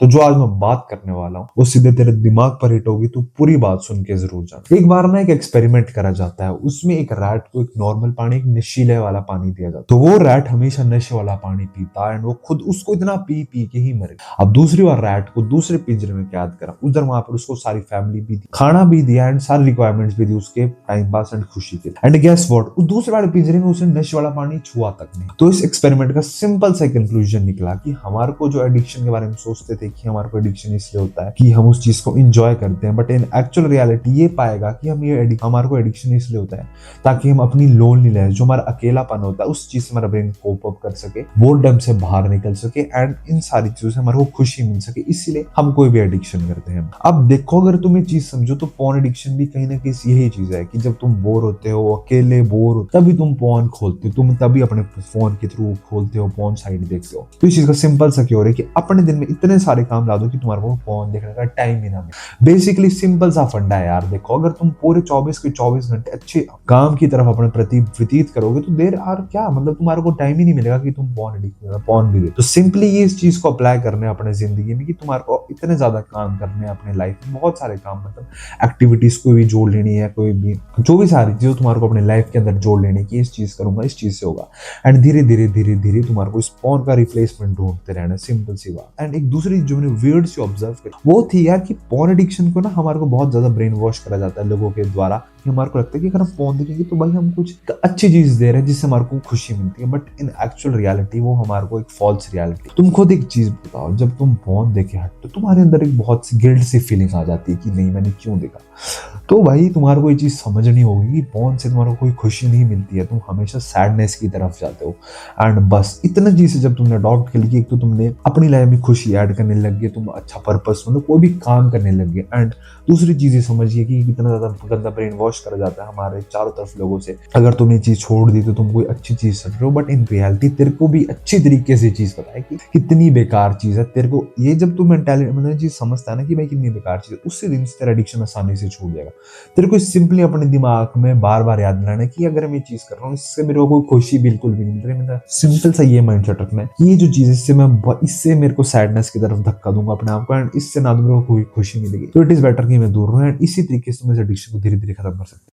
तो जो आज मैं बात करने वाला हूँ वो सीधे तेरे दिमाग पर हिट होगी, तो पूरी बात सुन के जरूर जाना। एक बार ना एक एक्सपेरिमेंट करा जाता है, उसमें एक रैट को एक नॉर्मल पानी, एक नशीले वाला पानी दिया जाता है। तो वो रैट हमेशा नशे वाला पानी पीता एंड वो खुद उसको इतना पी पी के ही मर गया। अब दूसरी बार रैट को दूसरे पिंजरे में कैद करा, उधर वहां पर उसको सारी फैमिली भी दी, खाना भी दिया एंड सारी रिक्वायरमेंट्स भी दी उसके टाइम पास एंड खुशी के। एंड गेस व्हाट, उस दूसरे वाले पिंजरे में उसने नशे वाला पानी छुआ तक नहीं। तो इस एक्सपेरिमेंट का सिंपल सा कंक्लूजन निकला कि हमारे को जो एडिक्शन के बारे में सोचते थे कि हमारे को एडिक्शन इसलिए होता है कि हम उस चीज को इंजॉय करते हैं, बट इन एक्चुअल रियलिटी ये पाएगा कि हमारे को एडिक्शन इसलिए होता है ताकि हम अपनी लोनलीनेस, जो हमारा अकेलापन होता है, उस चीज से हमारा ब्रेन कोप अप कर सके, बोर्डम से बाहर निकल सके एंड इन सारी चीजों से हमारे को खुशी मिल सके। इसीलिए हम कोई भी एडिक्शन करते हैं। अब देखो, अगर तुम ये चीज समझो तो पोर्न एडिक्शन भी कहीं ना कहीं यही चीज है कि जब तुम बोर होते हो, अकेले बोर हो, तभी तुम पोर्न खोलते हो, तुम तभी अपने फोन के थ्रू खोलते हो, पोर्न साइट देखते हो। तो इस चीज का सिंपल सा क्यों है कि अपने दिन में इतने सारे काम ला दो कि तुम्हारे को पोर्न देखने का टाइम ही ना मिले। बेसिकली सिंपल सा फंडा है यार। देखो, अगर तुम पूरे 24 के 24 घंटे अच्छे काम की तरफ अपने प्रति व्यतीत करोगे तो देर आर क्या मतलब तुम्हारे को टाइम ही नहीं मिलेगा कि तुम पोर्न भी दे। तो सिंपली ये इस चीज को अप्लाई करने अपने जिंदगी में कि तुम्हारे को इतने ज्यादा काम करने हैं अपने लाइफ में, बहुत सारे काम, मतलब एक्टिविटीज को भी जोड़ लेनी है, कोई भी जो भी सारी चीजें तुम्हारे को अपने लाइफ के अंदर जोड़ लेनी की, इस चीज करूंगा, इस चीज से होगा। एंड धीरे धीरे धीरे धीरे तुम्हारे को इस पोर्न का रिप्लेसमेंट ढूंढते रहना, सिंपल सी बात। एंड एक दूसरी जो मैंने वियर्ड सी ऑब्जर्व की वो थी यार कि पोर्न एडिक्शन को ना हमारे को बहुत ज्यादा ब्रेन वॉश करा जाता है लोगों के द्वारा कि हमारे को लगता है कि अगर हम पोर्न देखेंगे तो भाई हम कुछ अच्छी चीज दे रहे हैं जिससे हमारे को खुशी मिलती है, बट इन एक्चुअल रियलिटी वो हमारे को एक फॉल्स रियलिटी। तुम खुद एक चीज बताओ, जब तुम पोर्न देखे हट तो तुम्हारे अंदर एक बहुत सी गिल्ट सी फीलिंग आ जाती है कि नहीं मैंने क्यों देखा। तो भाई तुम्हारे को ये चीज समझनी होगी कि पोर्न से तुम्हारे को कोई खुशी नहीं मिलती है, तुम हमेशा सैडनेस की तरफ जाते हो। एंड बस इतना चीज जब तुमने अडॉप्ट कर ली, एक तो तुमने अपनी लाइफ में खुशी ऐड करने लग गए, तुम अच्छा पर्पस मतलब कोई भी काम करने लग गए। एंड दूसरी चीज ये समझिए कि कितना ज्यादा गंदा ब्रेन वॉश करा जाता है हमारे चारों तरफ लोगों से। अगर तुम ये चीज छोड़ दी तो तुम कोई अच्छी चीज समझ रहे हो, बट इन रियलिटी तेरे को भी अच्छी तरीके से चीज पता है कि कितनी बेकार चीज है। तेरे को ये जब तू मेंटालिटी मतलब चीज समझता है ना कि भाई कितनी बेकार चीज है, उससे दिन से तेरा एडिक्शन आसानी से छूट जाएगा। तेरे को सिंपली अपने दिमाग में बार बार याद दिलाना है कि अगर मैं ये चीज कर रहा हूँ इससे मेरे को कोई खुशी बिल्कुल भी नहीं मिल रही। मतलब सिंपल सा ये माइंडसेट रखना है कि ये जो चीज है इससे मेरे को सैडनेस की तरफ धक्का दूंगा अपने आप को, एंड इससे ना तो मेरे को कोई खुशी मिलेगी, तो इट इज बेटर कि मैं दूर रहूं। एंड इसी तरीके से मैं इस एडिक्शन को धीरे धीरे खत्म कर सकता हूँ।